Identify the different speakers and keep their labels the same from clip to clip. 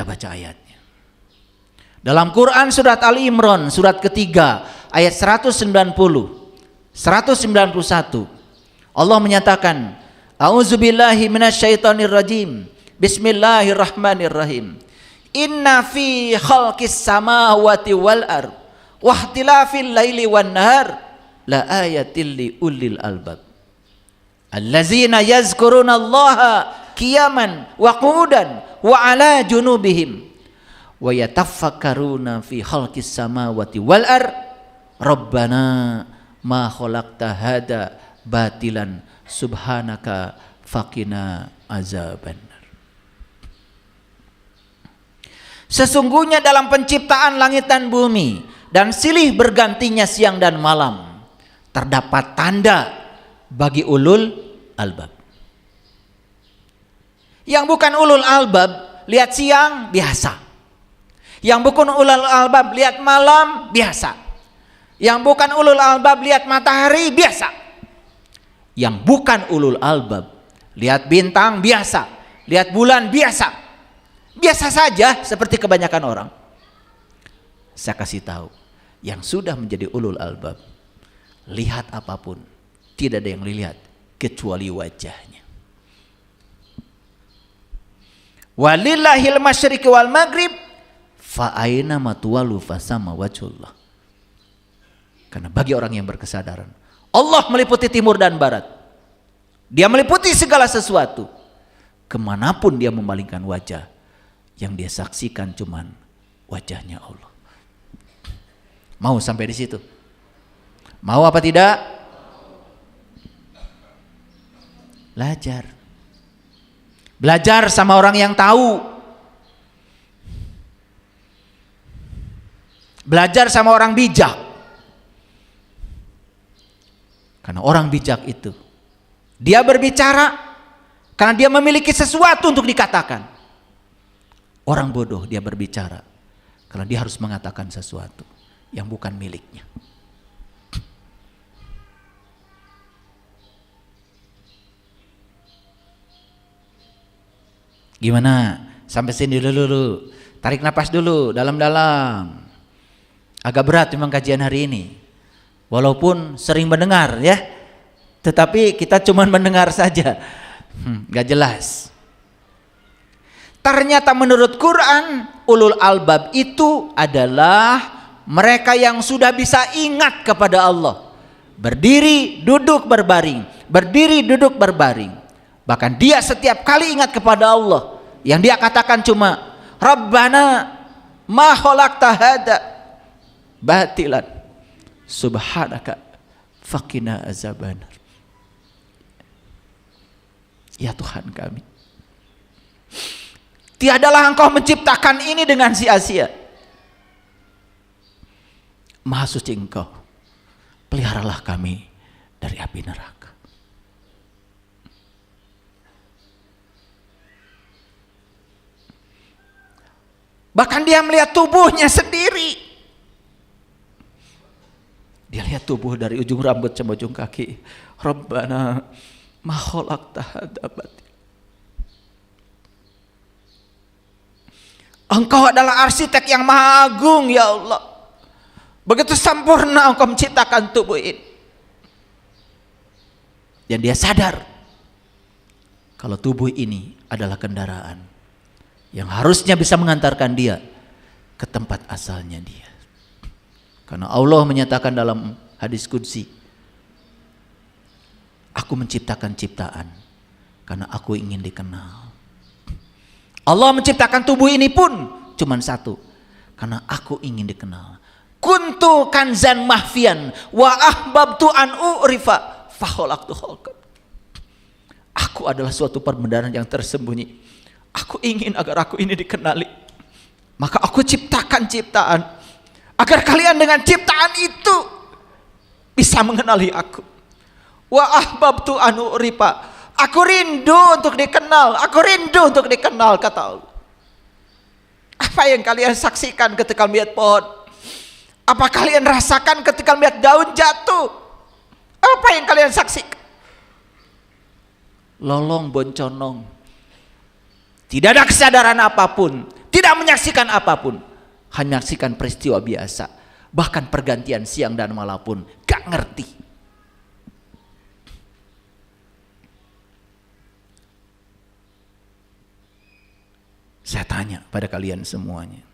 Speaker 1: Kita baca ayatnya. Dalam Quran surat Ali Imran surat ketiga ayat 190, 191 Allah menyatakan, A'udzubillahi minasyaitonir rajim. Bismillahirrahmanirrahim. Inna fi khalqis samawati wal ard wa ikhtilafil laili wan nahar la ayatil li ulil albab. Allazina yazkurunallaha qiyaman wa qu'udan wa ala junubihim wa yatafakkaruna fi khalqis samawati wal ard rabbana ma khalaqta hada batilan subhanaka faqina azabannar. Sesungguhnya dalam penciptaan langit dan bumi dan silih bergantinya siang dan malam terdapat tanda bagi ulul albab. Yang bukan ulul albab lihat siang biasa. Yang bukan ulul albab lihat malam biasa. Yang bukan ulul albab lihat matahari biasa. Yang bukan ulul albab lihat bintang biasa, lihat bulan biasa. Biasa saja seperti kebanyakan orang. Saya kasih tahu, yang sudah menjadi ulul albab, lihat apapun tidak ada yang dilihat kecuali wajahnya. Walillahil masyriqi wal maghrib fa aina matwalu fasama wajhullah. Karena bagi orang yang berkesadaran, Allah meliputi timur dan barat. Dia meliputi segala sesuatu. Kemanapun dia memalingkan wajah, yang dia saksikan cuman wajahnya Allah. Mau sampai di situ? Mau apa tidak? Belajar. Belajar sama orang yang tahu. Belajar sama orang bijak. Karena orang bijak itu, dia berbicara karena dia memiliki sesuatu untuk dikatakan. Orang bodoh dia berbicara karena dia harus mengatakan sesuatu yang bukan miliknya. Gimana? Sampai sini dulu. Tarik napas dulu dalam-dalam. Agak berat memang kajian hari ini. Walaupun sering mendengar ya, tetapi kita cuma mendengar saja. Gak jelas. Ternyata menurut Quran, ulul albab itu adalah mereka yang sudah bisa ingat kepada Allah. Berdiri, duduk, berbaring. Berdiri, duduk, berbaring. Bahkan dia setiap kali ingat kepada Allah, yang dia katakan cuma Rabbana ma khalaqta hada batilan subhanaka faqina azabannar. Ya Tuhan kami, tiadalah Engkau menciptakan ini dengan sia-sia. Maha suci Engkau, peliharalah kami dari api neraka. Bahkan dia melihat tubuhnya sendiri. Dia lihat tubuh dari ujung rambut sampai ujung kaki. Rabbana ma khalaqta hadza batil. Engkau adalah arsitek yang maha agung ya Allah. Begitu sempurna Engkau menciptakan tubuh ini. Dan dia sadar kalau tubuh ini adalah kendaraan yang harusnya bisa mengantarkan dia ke tempat asalnya dia. Karena Allah menyatakan dalam hadis qudsi, aku menciptakan ciptaan karena aku ingin dikenal. Allah menciptakan tubuh ini pun cuma satu, karena aku ingin dikenal. Kuntu kanzan mahfian wa ahbabtu an urifa fa khalaqtu khalqan. Aku adalah suatu perbendaharaan yang tersembunyi. Aku ingin agar aku ini dikenali. Maka aku ciptakan ciptaan agar kalian dengan ciptaan itu bisa mengenali aku. Wa ahbabtu an urifa. Aku rindu untuk dikenal. Aku rindu untuk dikenal, kata Allah. Apa yang kalian saksikan ketika melihat pohon? Apa kalian rasakan ketika melihat daun jatuh? Apa yang kalian saksikan? Lolong bonconong. Tidak ada kesadaran apapun. tidak menyaksikan apapun, hanya menyaksikan peristiwa biasa. Bahkan pergantian siang dan malam pun gak ngerti. Saya tanya pada kalian semuanya,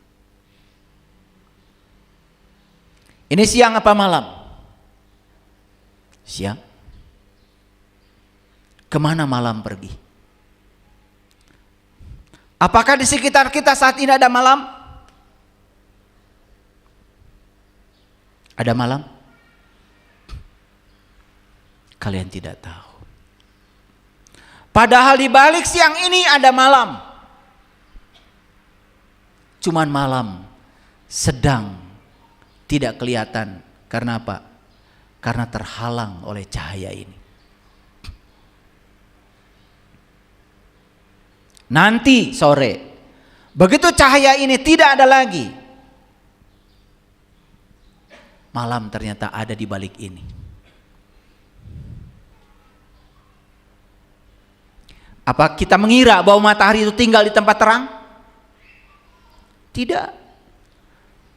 Speaker 1: ini siang apa malam? Siang. Kemana malam pergi? Apakah di sekitar kita saat ini ada malam? Ada malam? Kalian tidak tahu. Padahal di balik siang ini ada malam. Cuman malam sedang tidak kelihatan. Karena apa? Karena terhalang oleh cahaya ini. Nanti sore, begitu cahaya ini tidak ada lagi, malam ternyata ada di balik ini. Apa kita mengira bahwa matahari itu tinggal di tempat terang? Tidak.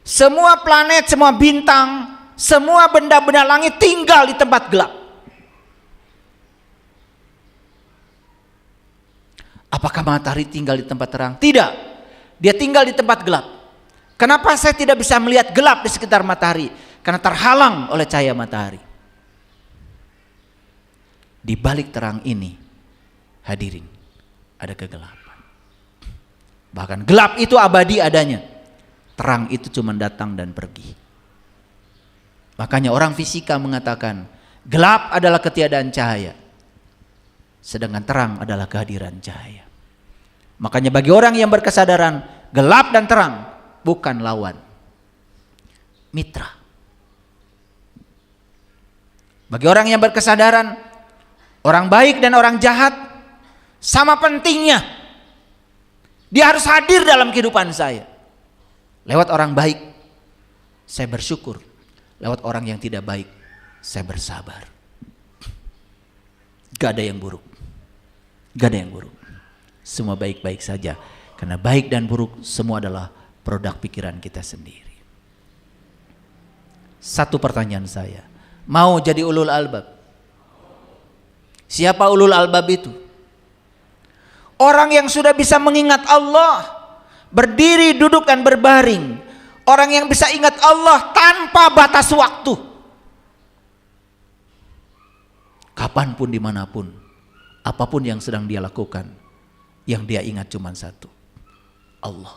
Speaker 1: Semua planet, semua bintang, semua benda-benda langit tinggal di tempat gelap. Apakah matahari tinggal di tempat terang? Tidak. Dia tinggal di tempat gelap. Kenapa saya tidak bisa melihat gelap di sekitar matahari? Karena terhalang oleh cahaya matahari. Di balik terang ini, hadirin, ada kegelapan. Bahkan gelap itu abadi adanya. Terang itu cuma datang dan pergi. Makanya orang fisika mengatakan, gelap adalah ketiadaan cahaya. Sedangkan terang adalah kehadiran cahaya. Makanya bagi orang yang berkesadaran, gelap dan terang bukan lawan, mitra. Bagi orang yang berkesadaran, orang baik dan orang jahat sama pentingnya. Dia harus hadir dalam kehidupan saya. Lewat orang baik, saya bersyukur. Lewat orang yang tidak baik, saya bersabar. Gak ada yang buruk. Gak ada yang buruk. Semua baik-baik saja. Karena baik dan buruk semua adalah produk pikiran kita sendiri. Satu pertanyaan saya. Mau jadi ulul albab? Siapa ulul albab itu? Orang yang sudah bisa mengingat Allah, berdiri, duduk dan berbaring. Orang yang bisa ingat Allah tanpa batas waktu. Kapanpun, dimanapun, apapun yang sedang dia lakukan, yang dia ingat cuma satu, Allah.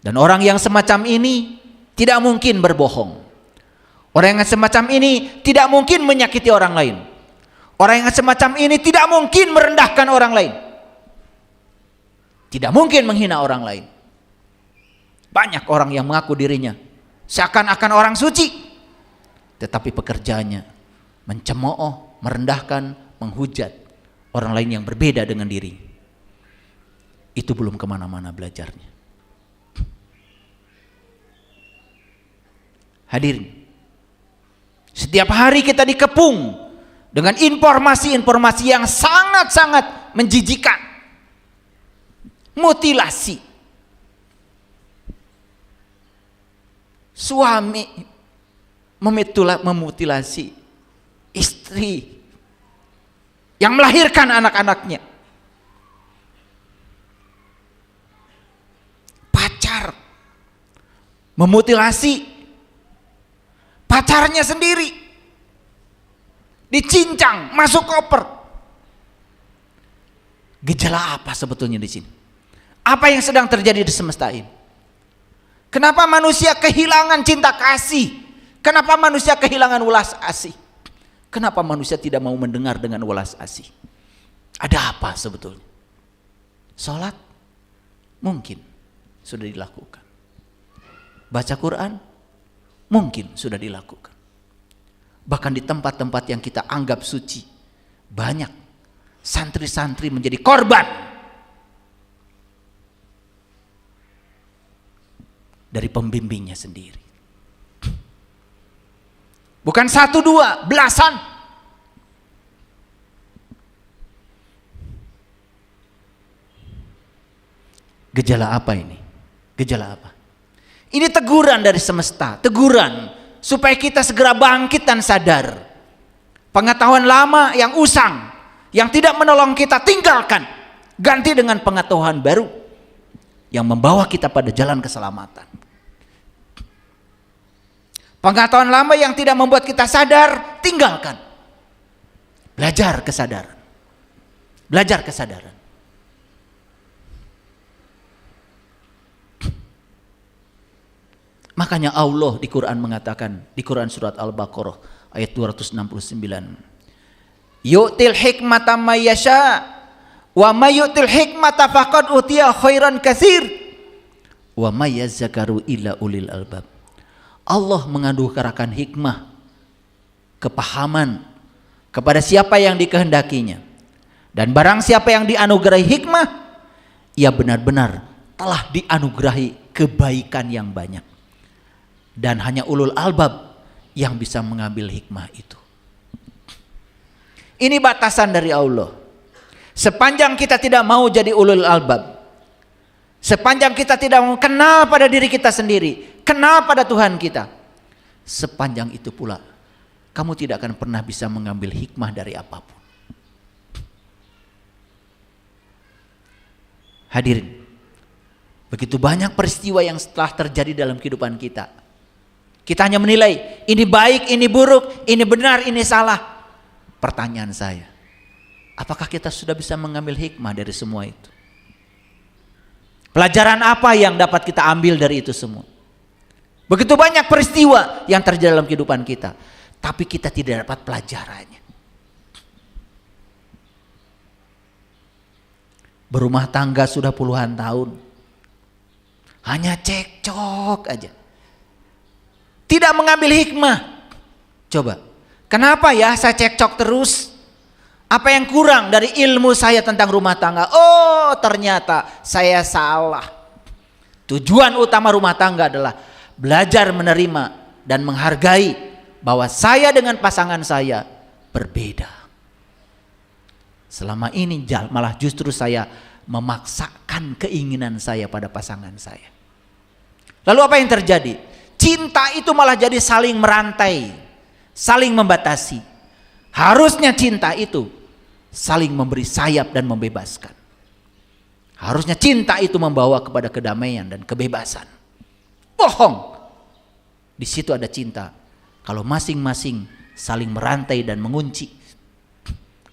Speaker 1: Dan orang yang semacam ini tidak mungkin berbohong. Orang yang semacam ini tidak mungkin menyakiti orang lain. Orang yang semacam ini tidak mungkin merendahkan orang lain. Tidak mungkin menghina orang lain. Banyak orang yang mengaku dirinya seakan-akan orang suci, tetapi pekerjaannya mencemooh, merendahkan, menghujat orang lain yang berbeda dengan diri. Itu belum kemana-mana belajarnya. Hadirin, setiap hari kita dikepung dengan informasi-informasi yang sangat-sangat menjijikan. Mutilasi. Suami memutilasi istri yang melahirkan anak-anaknya. Pacar memutilasi pacarnya sendiri, dicincang, masuk koper. Gejala apa sebetulnya di sini? Apa yang sedang terjadi di semesta ini? Kenapa manusia kehilangan cinta kasih? Kenapa manusia kehilangan welas asih? Kenapa manusia tidak mau mendengar dengan welas asih? Ada apa sebetulnya? Salat mungkin sudah dilakukan. Baca Quran mungkin sudah dilakukan. Bahkan di tempat-tempat yang kita anggap suci, banyak santri-santri menjadi korban dari pembimbingnya sendiri. Bukan satu dua, belasan. Gejala apa ini? Gejala apa? Ini teguran dari semesta, teguran supaya kita segera bangkit dan sadar. Pengetahuan lama yang usang, yang tidak menolong kita, tinggalkan. Ganti dengan pengetahuan baru yang membawa kita pada jalan keselamatan. Pengetahuan lama yang tidak membuat kita sadar, tinggalkan. Belajar kesadaran. Belajar kesadaran. Makanya Allah di Quran mengatakan, di Quran surat Al-Baqarah ayat 269. Yu'til hikmata may yasha wa may yu'til hikmata faqad utiya khairan katsir wa may yazakaru illa ulil albab. Allah menganugerahkan hikmah, kepahaman kepada siapa yang dikehendakinya. Dan barang siapa yang dianugerahi hikmah, ia benar-benar telah dianugerahi kebaikan yang banyak. Dan hanya ulul albab yang bisa mengambil hikmah itu. Ini batasan dari Allah. Sepanjang kita tidak mau jadi ulul albab, sepanjang kita tidak mau kenal pada diri kita sendiri, kenal pada Tuhan kita, sepanjang itu pula kamu tidak akan pernah bisa mengambil hikmah dari apapun. Hadirin, begitu banyak peristiwa yang setelah terjadi dalam kehidupan kita. Kita hanya menilai, ini baik, ini buruk, ini benar, ini salah. Pertanyaan saya, apakah kita sudah bisa mengambil hikmah dari semua itu? Pelajaran apa yang dapat kita ambil dari itu semua? Begitu banyak peristiwa yang terjadi dalam kehidupan kita, tapi kita tidak dapat pelajarannya. Berumah tangga sudah puluhan tahun, hanya cekcok aja. Tidak mengambil hikmah. Coba, kenapa ya saya cekcok terus? Apa yang kurang dari ilmu saya tentang rumah tangga? Oh, ternyata saya salah. Tujuan utama rumah tangga adalah belajar menerima dan menghargai bahwa saya dengan pasangan saya berbeda. Selama ini malah justru saya memaksakan keinginan saya pada pasangan saya. Lalu apa yang terjadi? Cinta itu malah jadi saling merantai, saling membatasi. Harusnya cinta itu saling memberi sayap dan membebaskan. Harusnya cinta itu membawa kepada kedamaian dan kebebasan. Bohong. Di situ ada cinta. Kalau masing-masing saling merantai dan mengunci,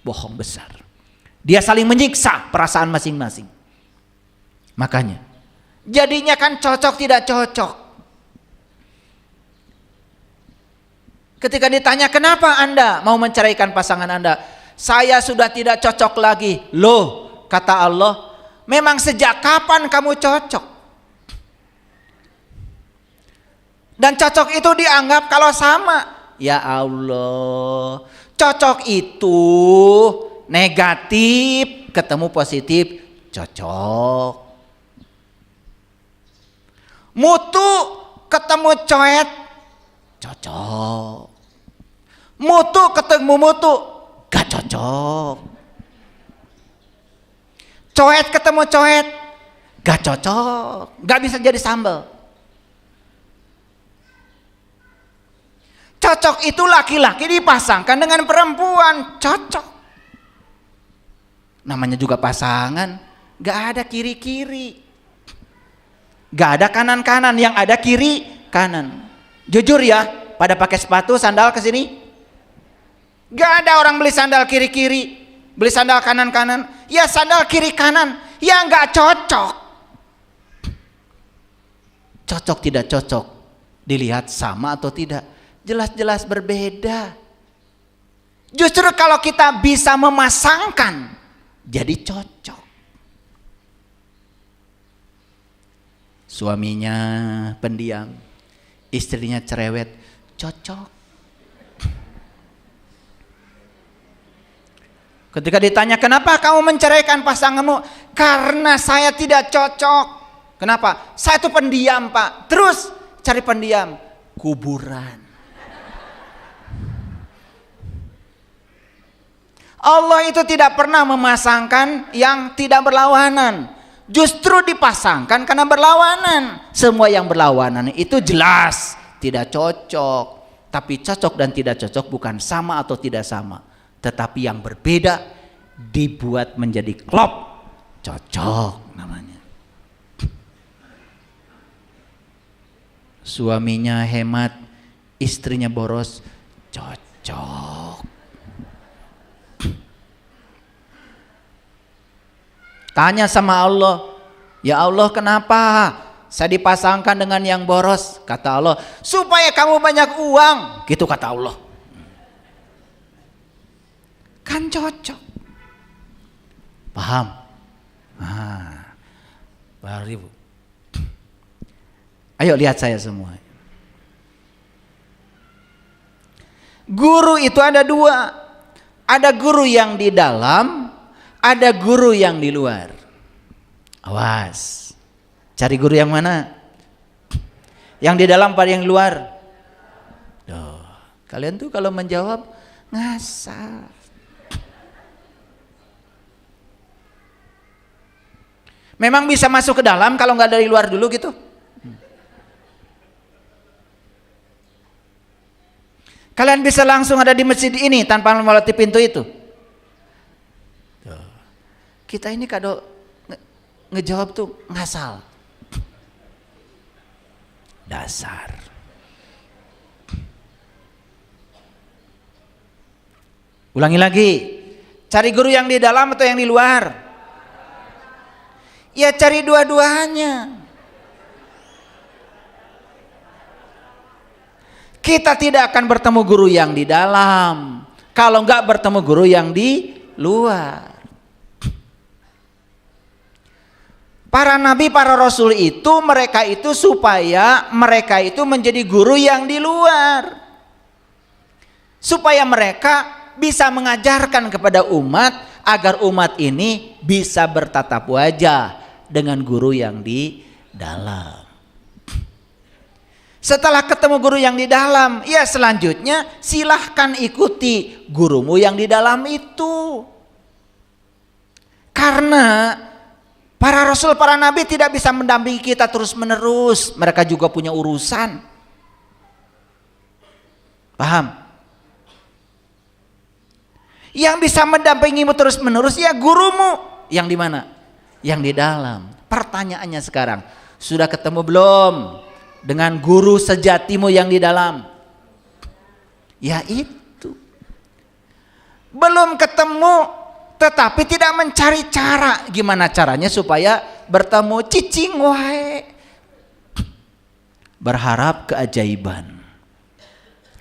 Speaker 1: bohong besar. Dia saling menyiksa perasaan masing-masing. Makanya jadinya kan cocok tidak cocok. Ketika ditanya, kenapa Anda mau menceraikan pasangan Anda? Saya sudah tidak cocok lagi. Loh, kata Allah, memang sejak kapan kamu cocok? Dan cocok itu dianggap kalau sama. Ya Allah, cocok itu negatif ketemu positif, cocok. Mutu ketemu coet, cocok. Mutu ketemu mutu, gak cocok. Coet ketemu coet, gak cocok. Gak bisa jadi sambal. Cocok itu laki-laki dipasangkan dengan perempuan, cocok. Namanya juga pasangan, gak ada kiri-kiri. Gak ada kanan-kanan, yang ada kiri-kanan. Jujur ya, pada pakai sepatu sandal ke sini. Gak ada orang beli sandal kiri-kiri, beli sandal kanan-kanan. Ya sandal kiri-kanan, ya gak cocok. Cocok tidak cocok, dilihat sama atau tidak, jelas-jelas berbeda. Justru kalau kita bisa memasangkan, jadi cocok. Suaminya pendiam, istrinya cerewet, cocok. Ketika ditanya, kenapa kamu menceraikan pasanganmu? Karena saya tidak cocok. Kenapa? Saya itu pendiam, Pak. Terus cari pendiam, kuburan. Allah itu tidak pernah memasangkan yang tidak berlawanan. Justru dipasangkan karena berlawanan. Semua yang berlawanan itu jelas tidak cocok. Tapi cocok dan tidak cocok bukan sama atau tidak sama, tetapi yang berbeda dibuat menjadi klop, cocok namanya. Suaminya hemat, istrinya boros, cocok. Tanya sama Allah, ya Allah kenapa saya dipasangkan dengan yang boros? Kata Allah, supaya kamu banyak uang. Gitu kata Allah. Kan cocok. Paham? Baru. Ayo lihat saya semua. Guru itu ada dua. Ada guru yang di dalam, ada guru yang di luar. Awas. Cari guru yang mana? Yang di dalam apa yang di luar? Duh, kalian tuh kalau menjawab ngasal. Memang bisa masuk ke dalam kalau nggak dari luar dulu gitu? Kalian bisa langsung ada di masjid ini tanpa melewati pintu itu? Tuh. Kita ini kado ngejawab tuh ngasal. Dasar. Ulangi lagi. Cari guru yang di dalam atau yang di luar? Ya cari dua-duanya. Kita tidak akan bertemu guru yang di dalam kalau enggak bertemu guru yang di luar. Para nabi, para rasul itu mereka itu supaya mereka itu menjadi guru yang di luar. Supaya mereka bisa mengajarkan kepada umat agar umat ini bisa bertatap wajah dengan guru yang di dalam. Setelah ketemu guru yang di dalam, ya selanjutnya silahkan ikuti gurumu yang di dalam itu. Karena para rasul, para nabi tidak bisa mendampingi kita terus menerus. Mereka juga punya urusan. Paham? Yang bisa mendampingimu terus menerus ya gurumu. Yang di mana? Yang di dalam. Pertanyaannya sekarang, sudah ketemu belum dengan guru sejatimu yang di dalam? Ya itu. Belum ketemu, tetapi tidak mencari cara. Gimana caranya supaya bertemu? Cicing wae. Berharap keajaiban.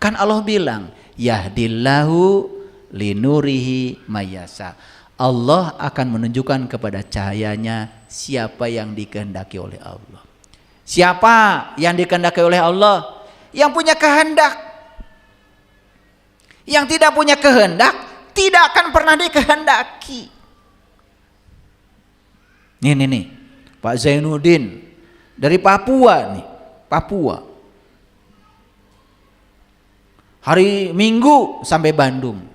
Speaker 1: Kan Allah bilang, yahdillahu linurihi mayasa. Allah akan menunjukkan kepada cahayanya siapa yang dikehendaki oleh Allah. Siapa yang dikehendaki oleh Allah? Yang punya kehendak. Yang tidak punya kehendak tidak akan pernah dikehendaki. Nih, Pak Zainuddin dari Papua nih, Papua. Hari Minggu sampai Bandung.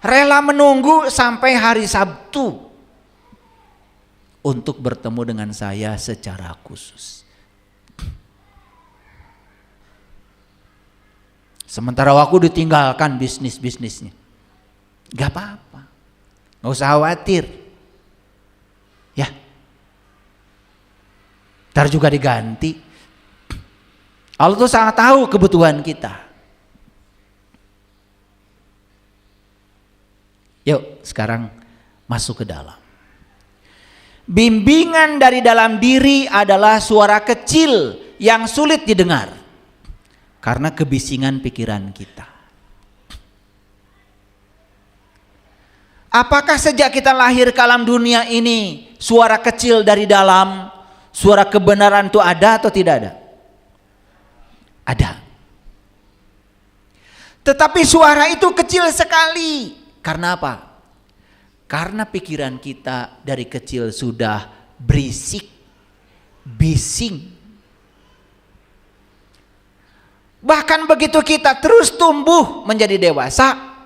Speaker 1: Rela menunggu sampai hari Sabtu untuk bertemu dengan saya secara khusus. Sementara aku ditinggalkan bisnisnya. Gak apa-apa. Gak usah khawatir. Ya. Ntar juga diganti. Allah tuh sangat tahu kebutuhan kita. Yuk sekarang masuk ke dalam. Bimbingan dari dalam diri adalah suara kecil yang sulit didengar karena kebisingan pikiran kita. Apakah sejak kita lahir ke alam dunia ini suara kecil dari dalam, suara kebenaran itu ada atau tidak ada? Ada. Tetapi suara itu kecil sekali. Karena apa? Karena pikiran kita dari kecil sudah berisik, bising. Bahkan begitu kita terus tumbuh menjadi dewasa,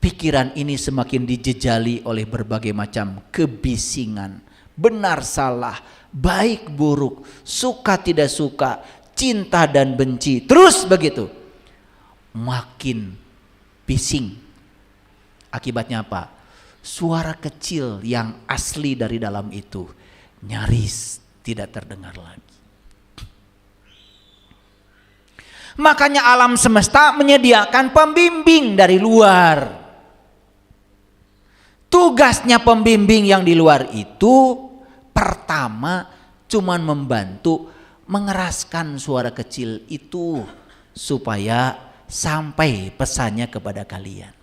Speaker 1: pikiran ini semakin dijejali oleh berbagai macam kebisingan, benar salah, baik buruk, suka tidak suka, cinta dan benci, terus begitu, makin bising. Akibatnya apa? Suara kecil yang asli dari dalam itu nyaris tidak terdengar lagi. Makanya alam semesta menyediakan pembimbing dari luar. Tugasnya pembimbing yang di luar itu pertama cuman membantu mengeraskan suara kecil itu supaya sampai pesannya kepada kalian.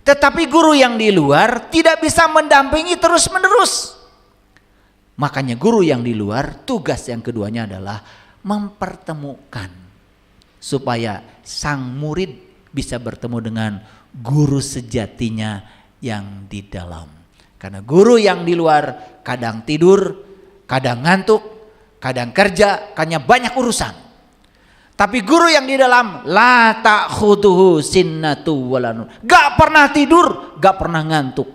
Speaker 1: Tetapi guru yang di luar tidak bisa mendampingi terus-menerus. Makanya guru yang di luar tugas yang keduanya adalah mempertemukan supaya sang murid bisa bertemu dengan guru sejatinya yang di dalam. Karena guru yang di luar kadang tidur, kadang ngantuk, kadang kerja, karena banyak urusan. Tapi guru yang di dalam la ta'khuduhu sinnatu wala nawm. Gak pernah tidur, gak pernah ngantuk.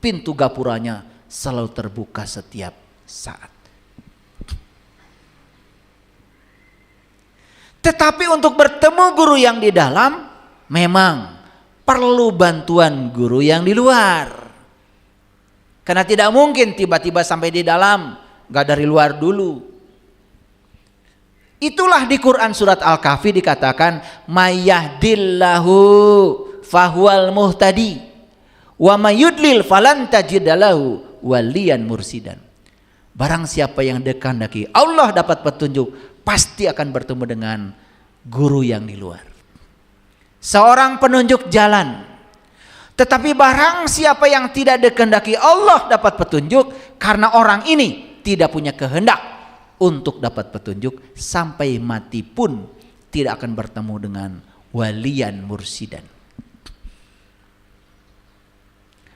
Speaker 1: Pintu gapuranya selalu terbuka setiap saat. Tetapi untuk bertemu guru yang di dalam memang perlu bantuan guru yang di luar. Karena tidak mungkin tiba-tiba sampai di dalam, gak dari luar dulu. Itulah di Quran surat Al-Kahfi dikatakan mayyahdillahu fahuwal muhtadi wa mayudlil falan tajidalahu waliyan mursidan. Barang siapa yang dikehendaki Allah dapat petunjuk, pasti akan bertemu dengan guru yang di luar. Seorang penunjuk jalan. Tetapi barang siapa yang tidak dikehendaki Allah dapat petunjuk, karena orang ini tidak punya kehendak untuk dapat petunjuk, sampai mati pun tidak akan bertemu dengan waliyan mursidan.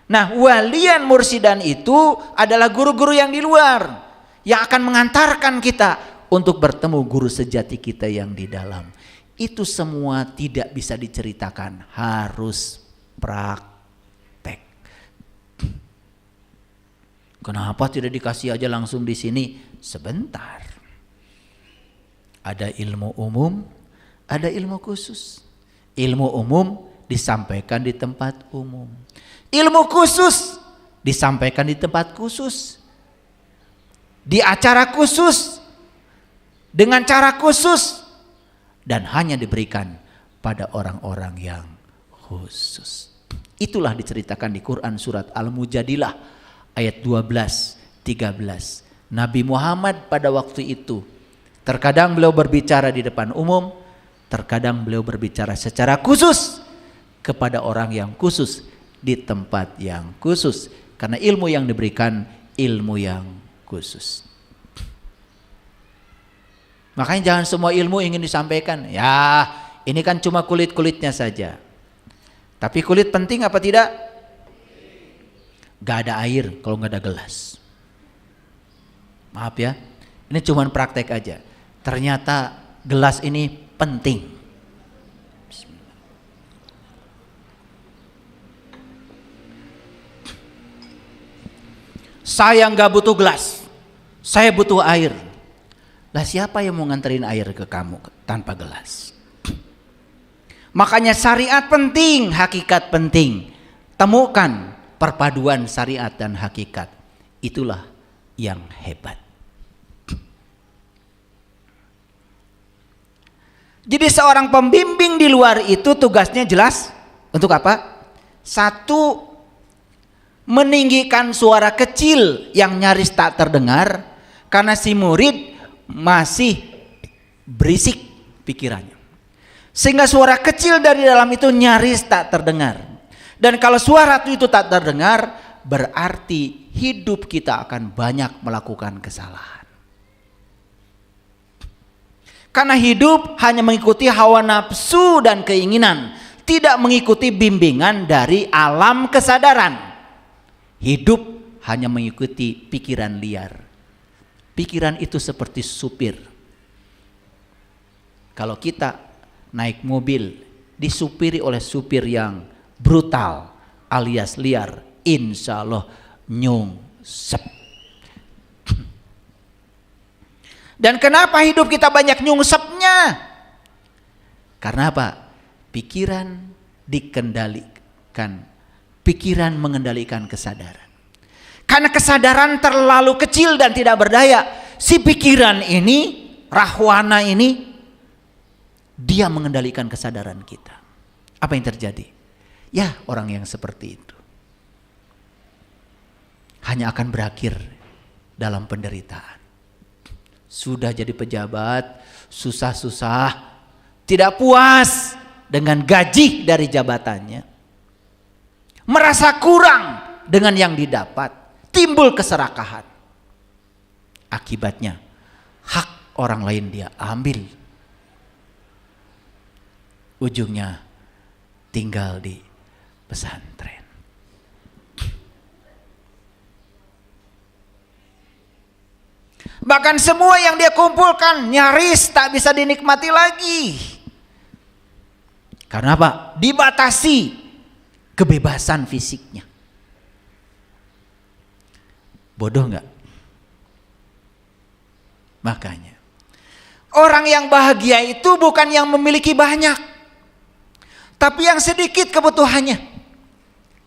Speaker 1: Nah, waliyan mursidan itu adalah guru-guru yang di luar yang akan mengantarkan kita untuk bertemu guru sejati kita yang di dalam. Itu semua tidak bisa diceritakan, harus praktek. Kenapa tidak dikasih aja langsung di sini? Sebentar. Ada ilmu umum, ada ilmu khusus. Ilmu umum disampaikan di tempat umum. Ilmu khusus disampaikan di tempat khusus. Di acara khusus, dengan cara khusus, dan hanya diberikan pada orang-orang yang khusus. Itulah diceritakan di Quran surat Al-Mujadilah ayat 12-13. Nabi Muhammad pada waktu itu terkadang beliau berbicara di depan umum, terkadang beliau berbicara secara khusus kepada orang yang khusus di tempat yang khusus, karena ilmu yang diberikan ilmu yang khusus. Makanya jangan semua ilmu ingin disampaikan. Ya, ini kan cuma kulit-kulitnya saja. Tapi kulit penting apa tidak? Gak ada air kalau gak ada gelas. Maaf ya, ini cuma praktek aja. Ternyata gelas ini penting. Saya gak butuh gelas, saya butuh air. Lah siapa yang mau nganterin air ke kamu tanpa gelas? Makanya syariat penting, hakikat penting. Temukan perpaduan syariat dan hakikat. Itulah yang hebat. Jadi seorang pembimbing di luar itu tugasnya jelas untuk apa? Satu, meninggikan suara kecil yang nyaris tak terdengar karena si murid masih berisik pikirannya. Sehingga suara kecil dari dalam itu nyaris tak terdengar. Dan kalau suara itu tak terdengar, berarti hidup kita akan banyak melakukan kesalahan. Karena hidup hanya mengikuti hawa nafsu dan keinginan, tidak mengikuti bimbingan dari alam kesadaran. Hidup hanya mengikuti pikiran liar. Pikiran itu seperti supir. Kalau kita naik mobil disupiri oleh supir yang brutal alias liar, insya Allah nyungsep. Dan kenapa hidup kita banyak nyungsepnya? Karena apa? Pikiran dikendalikan. Pikiran mengendalikan kesadaran. Karena kesadaran terlalu kecil dan tidak berdaya, si pikiran ini, rahwana ini, dia mengendalikan kesadaran kita. Apa yang terjadi? Ya, orang yang seperti itu hanya akan berakhir dalam penderitaan. Sudah jadi pejabat, susah-susah, tidak puas dengan gaji dari jabatannya, merasa kurang dengan yang didapat, timbul keserakahan. Akibatnya hak orang lain dia ambil. Ujungnya tinggal di pesantren. Bahkan semua yang dia kumpulkan nyaris tak bisa dinikmati lagi. Karena apa? Dibatasi kebebasan fisiknya. Bodoh nggak? Makanya orang yang bahagia itu bukan yang memiliki banyak, tapi yang sedikit kebutuhannya,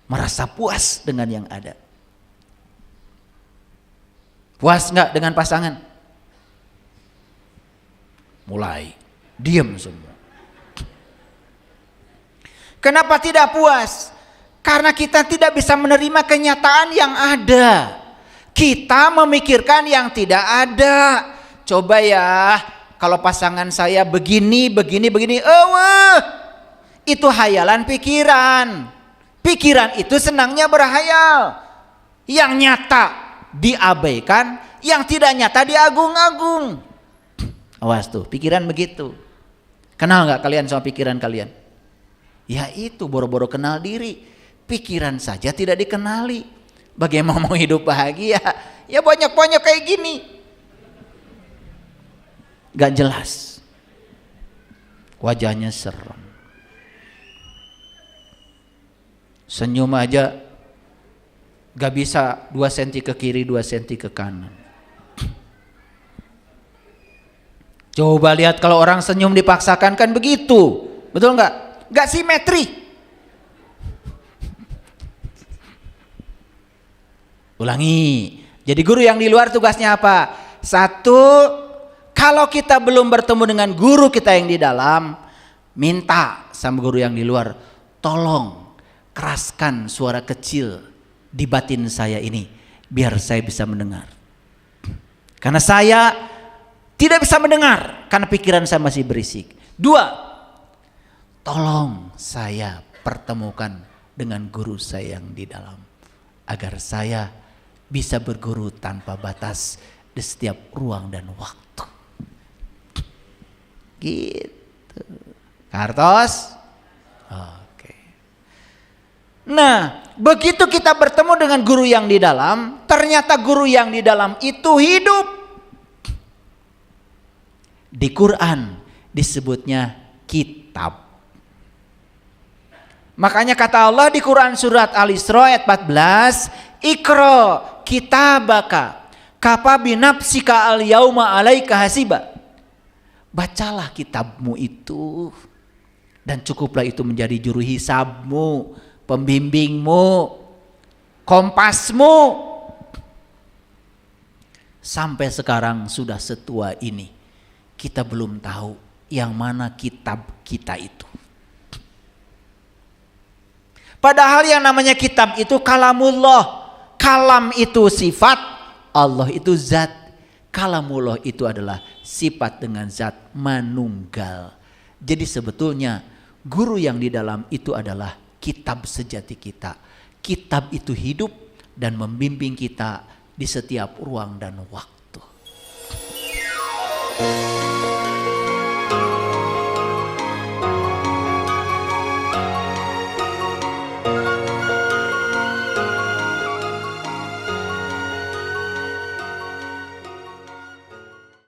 Speaker 1: merasa puas dengan yang ada. Puas nggak dengan pasangan? Mulai diam semua. Kenapa tidak puas? Karena kita tidak bisa menerima kenyataan yang ada. Kita memikirkan yang tidak ada. Coba ya, kalau pasangan saya begini. Itu hayalan pikiran. Pikiran itu senangnya berhayal. Yang nyata diabaikan, yang tidak nyata diagung-agung. Awas tuh, pikiran begitu. Kenal nggak kalian sama pikiran kalian? Ya itu, boro-boro kenal diri. Pikiran saja tidak dikenali. Bagaimana mau hidup bahagia? Ya banyak-banyak kayak gini. Gak jelas. Wajahnya serem. Senyum aja gak bisa 2 cm ke kiri, 2 cm ke kanan. Coba lihat kalau orang senyum dipaksakan kan begitu. Betul gak? Gak simetri. Ulangi. Jadi guru yang di luar tugasnya apa? 1, kalau kita belum bertemu dengan guru kita yang di dalam, minta sama guru yang di luar, tolong keraskan suara kecil di batin saya ini, biar saya bisa mendengar. Karena saya tidak bisa mendengar, karena pikiran saya masih berisik. 2, tolong saya pertemukan dengan guru saya yang di dalam, agar saya bisa berguru tanpa batas di setiap ruang dan waktu. Gitu. Kartos? Oke. Nah, begitu kita bertemu dengan guru yang di dalam, ternyata guru yang di dalam itu hidup. Di Quran disebutnya kitab. Makanya kata Allah di Quran surat Al-Isra ayat 14, Iqra kitabaka kafa binafsika al-yauma 'alaika hasiba. Bacalah kitabmu itu, dan cukuplah itu menjadi juru hisabmu, pembimbingmu, kompasmu. Sampai sekarang sudah setua ini, kita belum tahu yang mana kitab kita itu. Padahal yang namanya kitab itu kalamullah. Kalam itu sifat, Allah itu zat. Kalamullah itu adalah sifat dengan zat manunggal. Jadi sebetulnya guru yang di dalam itu adalah kitab sejati kita. Kitab itu hidup dan membimbing kita di setiap ruang dan waktu.